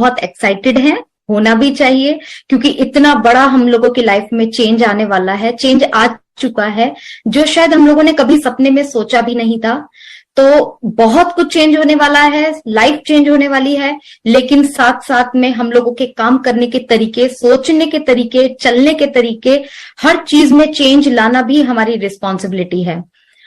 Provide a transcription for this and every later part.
बहुत एक्साइटेड हैं, होना भी चाहिए, क्योंकि इतना बड़ा हम लोगों की लाइफ में चेंज आने वाला है, चेंज आ चुका है जो शायद हम लोगों ने कभी सपने में सोचा भी नहीं था। तो बहुत कुछ चेंज होने वाला है, लाइफ चेंज होने वाली है, लेकिन साथ साथ में हम लोगों के काम करने के तरीके, सोचने के तरीके, चलने के तरीके, हर चीज में चेंज लाना भी हमारी रिस्पॉन्सिबिलिटी है।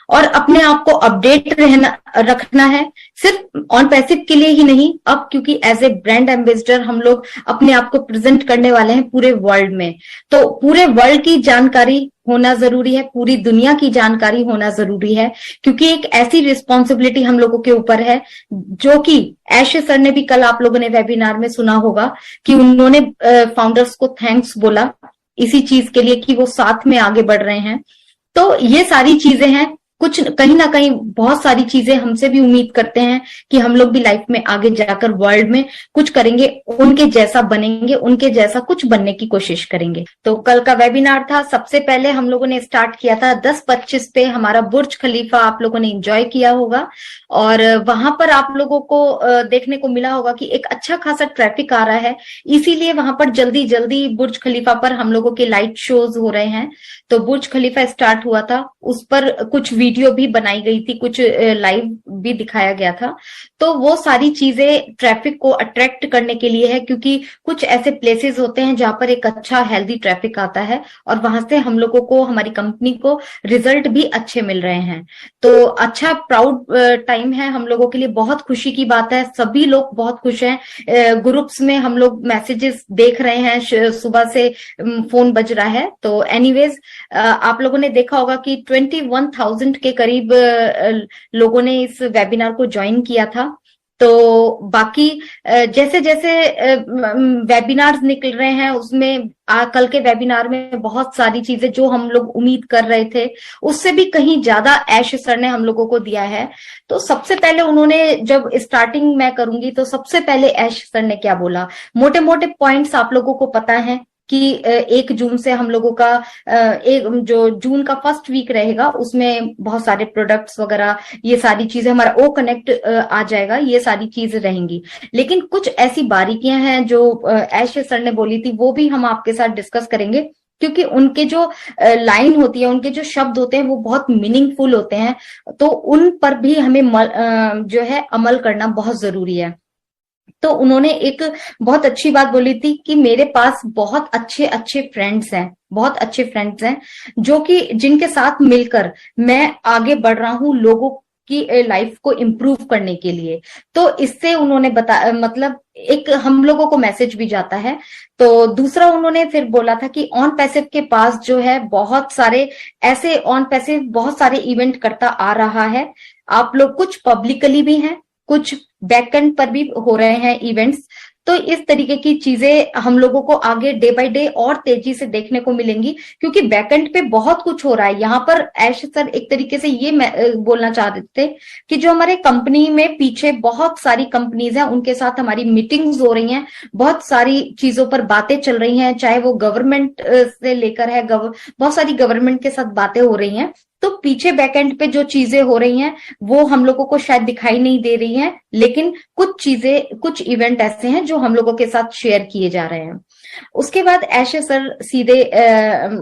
और अपने आप को अपडेट रहना रखना है, सिर्फ ऑन पैसिव के लिए ही नहीं, अब क्योंकि एज ए ब्रांड एम्बेसडर हम लोग अपने आप को प्रेजेंट करने वाले हैं पूरे वर्ल्ड में, तो पूरे वर्ल्ड की जानकारी होना जरूरी है, पूरी दुनिया की जानकारी होना जरूरी है, क्योंकि एक ऐसी रिस्पॉन्सिबिलिटी हम लोगों के ऊपर है, जो कि ऐश सर ने भी कल आप लोगों ने वेबिनार में सुना होगा कि उन्होंने फाउंडर्स को थैंक्स बोला इसी चीज के लिए कि वो साथ में आगे बढ़ रहे हैं। तो ये सारी चीजें हैं, कुछ कहीं ना कहीं बहुत सारी चीजें हमसे भी उम्मीद करते हैं कि हम लोग भी लाइफ में आगे जाकर वर्ल्ड में कुछ करेंगे, उनके जैसा बनेंगे, उनके जैसा कुछ बनने की कोशिश करेंगे। तो कल का वेबिनार था, सबसे पहले हम लोगों ने स्टार्ट किया था 10:25 पे, हमारा बुर्ज खलीफा आप लोगों ने एंजॉय किया होगा, और वहां पर आप लोगों को देखने को मिला होगा कि एक अच्छा खासा ट्रैफिक आ रहा है, इसीलिए वहां पर जल्दी जल्दी बुर्ज खलीफा पर हम लोगों के लाइट शोज हो रहे हैं। तो बुर्ज खलीफा स्टार्ट हुआ था, उस पर कुछ वीडियो भी बनाई गई थी, कुछ लाइव भी दिखाया गया था। तो वो सारी चीजें ट्रैफिक को अट्रैक्ट करने के लिए है, क्योंकि कुछ ऐसे प्लेसेस होते हैं जहां पर एक अच्छा हेल्दी ट्रैफिक आता है, और वहां से हम लोगों को, हमारी कंपनी को रिजल्ट भी अच्छे मिल रहे हैं। तो अच्छा प्राउड टाइम है हम लोगों के लिए, बहुत खुशी की बात है, सभी लोग बहुत खुश हैं। ग्रुप्स में हम लोग मैसेजेस देख रहे हैं, सुबह से फोन बज रहा है। तो एनीवेज आप लोगों ने देखा होगा कि 21,000 के करीब लोगों ने इस वेबिनार को ज्वाइन किया था। तो बाकी जैसे जैसे वेबिनार्स निकल रहे हैं, उसमें कल के वेबिनार में बहुत सारी चीजें जो हम लोग उम्मीद कर रहे थे उससे भी कहीं ज्यादा ऐश सर ने हम लोगों को दिया है। तो सबसे पहले उन्होंने, जब स्टार्टिंग मैं करूंगी तो सबसे पहले ऐश सर ने क्या बोला, मोटे मोटे पॉइंट्स आप लोगों को पता है कि 1 जून से हम लोगों का एक जो जून का फर्स्ट वीक रहेगा उसमें बहुत सारे प्रोडक्ट्स वगैरह, ये सारी चीजें, हमारा ओ कनेक्ट आ जाएगा, ये सारी चीजें रहेंगी। लेकिन कुछ ऐसी बारीकियां हैं जो ऐश सर ने बोली थी, वो भी हम आपके साथ डिस्कस करेंगे, क्योंकि उनके जो लाइन होती है, उनके जो शब्द होते हैं वो बहुत मीनिंगफुल होते हैं, तो उन पर भी हमें जो है अमल करना बहुत जरूरी है। तो उन्होंने एक बहुत अच्छी बात बोली थी कि मेरे पास बहुत अच्छे अच्छे फ्रेंड्स हैं, बहुत अच्छे फ्रेंड्स हैं, जो कि जिनके साथ मिलकर मैं आगे बढ़ रहा हूं लोगों की लाइफ को इम्प्रूव करने के लिए। तो इससे उन्होंने मतलब एक हम लोगों को मैसेज भी जाता है। तो दूसरा उन्होंने फिर बोला था कि ऑन पैसिव के पास जो है बहुत सारे ऐसे ऑन पैसिव बहुत सारे इवेंट करता आ रहा है, आप लोग कुछ पब्लिकली भी हैं, कुछ बैकएंड पर भी हो रहे हैं इवेंट्स। तो इस तरीके की चीजें हम लोगों को आगे डे बाय डे और तेजी से देखने को मिलेंगी, क्योंकि बैकएंड पे बहुत कुछ हो रहा है। यहाँ पर ऐश सर एक तरीके से ये बोलना चाह रहे थे कि जो हमारे कंपनी में पीछे बहुत सारी कंपनीज हैं, उनके साथ हमारी मीटिंग्स हो रही हैं, बहुत सारी चीजों पर बातें चल रही हैं, चाहे वो गवर्नमेंट से लेकर है, बहुत सारी गवर्नमेंट के साथ बातें हो रही हैं। तो पीछे बैकएंड पे जो चीजें हो रही हैं वो हम लोगों को शायद दिखाई नहीं दे रही हैं, लेकिन कुछ चीजें, कुछ इवेंट ऐसे हैं जो हम लोगों के साथ शेयर किए जा रहे हैं। उसके बाद ऐशे सर सीधे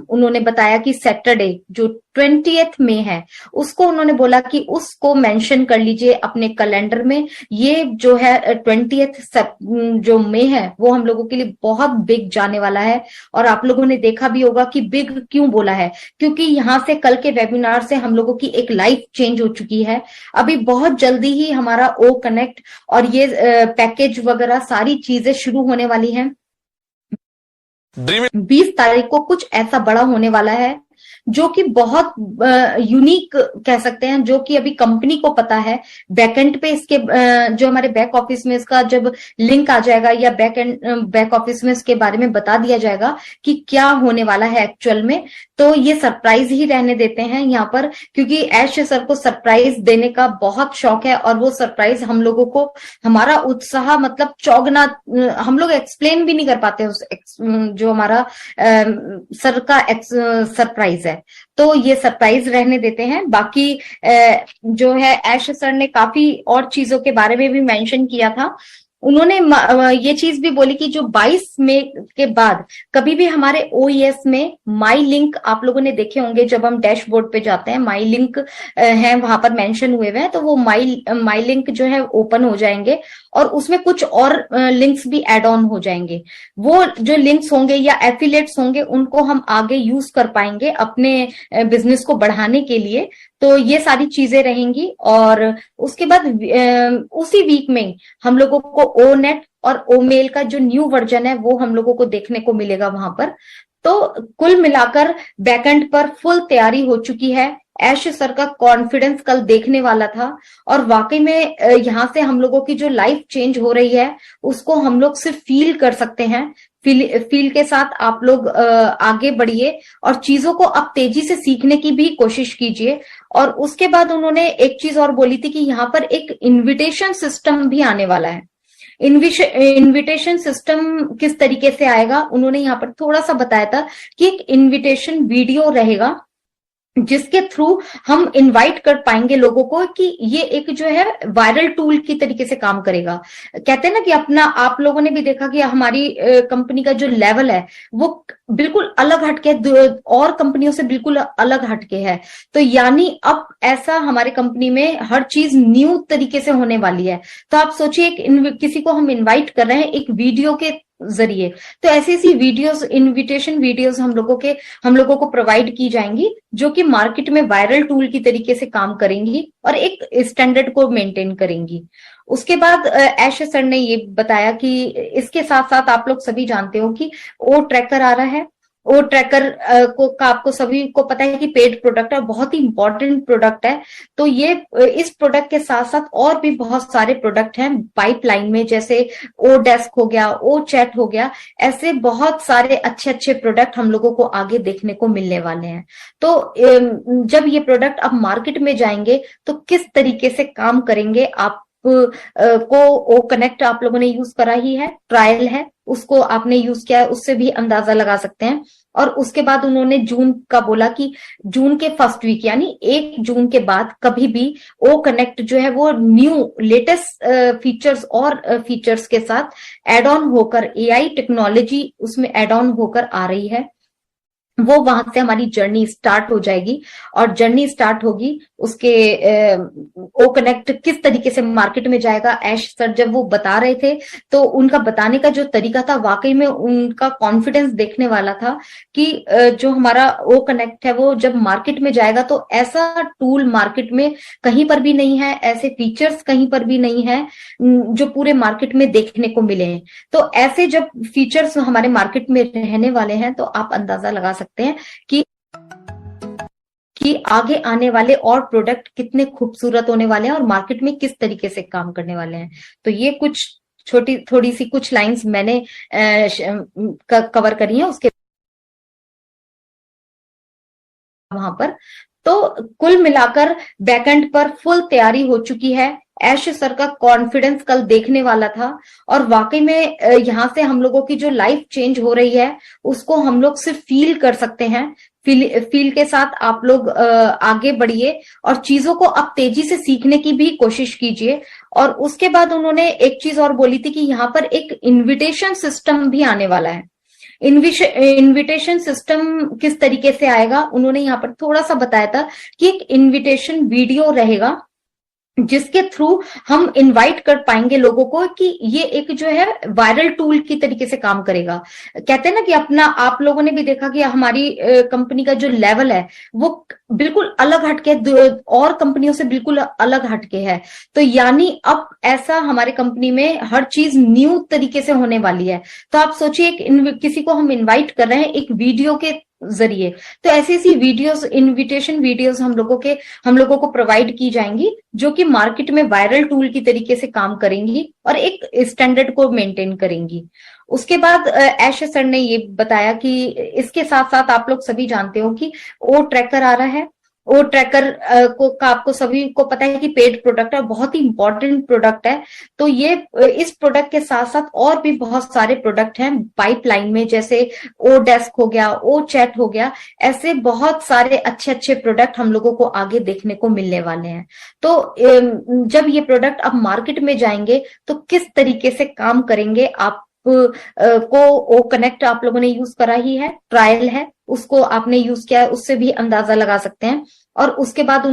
उन्होंने बताया कि सैटरडे जो 20th मई है, उसको उन्होंने बोला कि उसको मेंशन कर लीजिए अपने कैलेंडर में। ये जो है 20th जो मई है वो हम लोगों के लिए बहुत बिग जाने वाला है। और आप लोगों ने देखा भी होगा कि बिग क्यों बोला है, क्योंकि यहाँ से कल के वेबिनार से हम लोगों की एक लाइफ चेंज हो चुकी है। अभी बहुत जल्दी ही हमारा ओ कनेक्ट और ये पैकेज वगैरह सारी चीजें शुरू होने वाली हैं। 20 तारीख को कुछ ऐसा बड़ा होने वाला है जो कि बहुत यूनिक कह सकते हैं, जो कि अभी कंपनी को पता है। बैकएंड पे इसके जो हमारे बैक ऑफिस में इसका जब लिंक आ जाएगा या बैक ऑफिस में इसके बारे में बता दिया जाएगा कि क्या होने वाला है एक्चुअल में, तो ये सरप्राइज ही रहने देते हैं यहाँ पर, क्योंकि ऐश सर को सरप्राइज देने का बहुत शौक है। और वो सरप्राइज हम लोगों को, हमारा उत्साह मतलब चौगना, हम लोग एक्सप्लेन भी नहीं कर पाते उस जो हमारा सर का सरप्राइज है। तो ये सरप्राइज रहने देते हैं। बाकी जो है ऐश सर ने काफी और चीजों के बारे में भी मेंशन किया था। उन्होंने ये चीज भी बोली कि जो 22 मई के बाद कभी भी हमारे ओईएस में माई लिंक, आप लोगों ने देखे होंगे जब हम डैशबोर्ड पे जाते हैं माई लिंक है वहां पर मेंशन हुए हुए हैं, तो वो माई लिंक जो है ओपन हो जाएंगे और उसमें कुछ और लिंक्स भी एड ऑन हो जाएंगे। वो जो लिंक्स होंगे या एफिलिएट्स होंगे उनको हम आगे यूज कर पाएंगे अपने बिजनेस को बढ़ाने के लिए। तो ये सारी चीजें रहेंगी। और उसके बाद उसी वीक में हम लोगों को ओ नेट और ओ मेल का जो न्यू वर्जन है वो हम लोगों को देखने को मिलेगा वहां पर। तो कुल मिलाकर बैकएंड पर फुल तैयारी हो चुकी है। ऐश सर का कॉन्फिडेंस कल देखने वाला था और वाकई में यहाँ से हम लोगों की जो लाइफ चेंज हो रही है उसको हम लोग सिर्फ फील कर सकते हैं। फील के साथ आप लोग आगे बढ़िए और चीजों को अब तेजी से सीखने की भी कोशिश कीजिए। और उसके बाद उन्होंने एक चीज और बोली थी कि यहाँ पर एक इनविटेशन सिस्टम भी आने वाला है। इनविटेशन सिस्टम किस तरीके से आएगा, उन्होंने यहाँ पर थोड़ा सा बताया था कि एक इनविटेशन वीडियो रहेगा जिसके थ्रू हम इनवाइट कर पाएंगे लोगों को, कि ये एक जो है वायरल टूल की तरीके से काम करेगा। कहते हैं ना कि अपना, आप लोगों ने भी देखा कि हमारी कंपनी का जो लेवल है वो बिल्कुल अलग हटके और कंपनियों से बिल्कुल अलग हटके है। तो यानी अब ऐसा हमारे कंपनी में हर चीज न्यू तरीके से होने वाली है। तो आप सोचिए किसी को हम इनवाइट कर रहे हैं एक वीडियो के जरिए, तो ऐसी ऐसी वीडियोस, इनविटेशन वीडियोस हम लोगों को प्रोवाइड की जाएंगी जो कि मार्केट में वायरल टूल की तरीके से काम करेंगी और एक स्टैंडर्ड को मेंटेन करेंगी। उसके बाद ऐश सर ने ये बताया कि इसके साथ साथ आप लोग सभी जानते हो कि ओ ट्रैकर आ रहा है। ओ ट्रैकर को का आपको सभी को पता है कि पेड प्रोडक्ट है, बहुत ही इंपॉर्टेंट प्रोडक्ट है। तो ये इस प्रोडक्ट के साथ साथ और भी बहुत सारे प्रोडक्ट हैं पाइपलाइन में, जैसे ओ डेस्क हो गया, ओ चैट हो गया, ऐसे बहुत सारे अच्छे अच्छे प्रोडक्ट हम लोगों को आगे देखने को मिलने वाले हैं। तो जब ये प्रोडक्ट अब मार्केट में जाएंगे तो किस तरीके से काम करेंगे, आप को ओ कनेक्ट आप लोगों ने यूज करा ही है, ट्रायल है, उसको आपने यूज किया है, उससे भी अंदाजा लगा सकते हैं। और उसके बाद उन्होंने जून का बोला कि जून के फर्स्ट वीक यानी 1 जून के बाद कभी भी ओ कनेक्ट जो है वो न्यू लेटेस्ट फीचर्स और फीचर्स के साथ एड ऑन होकर, एआई टेक्नोलॉजी उसमें एड ऑन होकर आ रही है। वो वहां से हमारी जर्नी स्टार्ट हो जाएगी और जर्नी स्टार्ट होगी उसके ओ कनेक्ट किस तरीके से मार्केट में जाएगा। ऐश सर जब वो बता रहे थे तो उनका बताने का जो तरीका था वाकई में उनका कॉन्फिडेंस देखने वाला था कि जो हमारा ओ कनेक्ट है वो जब मार्केट में जाएगा तो ऐसा टूल मार्केट में कहीं पर भी नहीं है, ऐसे फीचर्स कहीं पर भी नहीं है जो पूरे मार्केट में देखने को मिले हैं। तो ऐसे जब फीचर्स हमारे मार्केट में रहने वाले हैं तो आप अंदाजा लगा सकते हैं कि आगे आने वाले और प्रोडक्ट कितने खूबसूरत होने वाले हैं और मार्केट में किस तरीके से काम करने वाले हैं। तो ये कुछ थोड़ी सी कुछ लाइंस मैंने कवर करी है उसके वहां पर। तो कुल मिलाकर बैकएंड पर फुल तैयारी हो चुकी है। ऐश सर का कॉन्फिडेंस कल देखने वाला था और वाकई में यहाँ से हम लोगों की जो लाइफ चेंज हो रही है उसको हम लोग सिर्फ फील कर सकते हैं। फील के साथ आप लोग आगे बढ़िए और चीजों को अब तेजी से सीखने की भी कोशिश कीजिए। और उसके बाद उन्होंने एक चीज और बोली थी कि यहाँ पर एक इनविटेशन सिस्टम भी आने वाला है। इनविटेशन सिस्टम किस तरीके से आएगा, उन्होंने यहाँ पर थोड़ा सा बताया था कि एक इनविटेशन वीडियो रहेगा जिसके थ्रू हम इनवाइट कर पाएंगे लोगों को, कि ये एक जो है वायरल टूल की तरीके से काम करेगा। कहते हैं ना कि अपना, आप लोगों ने भी देखा कि हमारी कंपनी का जो लेवल है वो बिल्कुल अलग हटके और कंपनियों से बिल्कुल अलग हटके है। तो यानी अब ऐसा हमारे कंपनी में हर चीज न्यू तरीके से होने वाली है। तो आप सोचिए किसी को हम इनवाइट कर रहे हैं एक वीडियो के जरिए, तो ऐसी ऐसी वीडियोस, इनविटेशन वीडियोस हम लोगों को प्रोवाइड की जाएंगी जो कि मार्केट में वायरल टूल की तरीके से काम करेंगी और एक स्टैंडर्ड को मेंटेन करेंगी। उसके बाद ऐश सर ने ये बताया कि इसके साथ साथ आप लोग सभी जानते हो कि ओ ट्रैकर आ रहा है। वो ट्रैकर को का आपको सभी को पता है कि पेड प्रोडक्ट है, बहुत ही इंपॉर्टेंट प्रोडक्ट है। तो ये इस प्रोडक्ट के साथ साथ और भी बहुत सारे प्रोडक्ट हैं पाइपलाइन में, जैसे ओ डेस्क हो गया, ओ चैट हो गया, ऐसे बहुत सारे अच्छे अच्छे प्रोडक्ट हम लोगों को आगे देखने को मिलने वाले हैं। तो जब ये प्रोडक्ट अब मार्केट में जाएंगे तो किस तरीके से काम करेंगे, आप को ओ कनेक्ट आप लोगों ने यूज करा ही है, ट्रायल है, उसको आपने यूज किया है, उससे भी अंदाजा लगा सकते हैं। और उसके बाद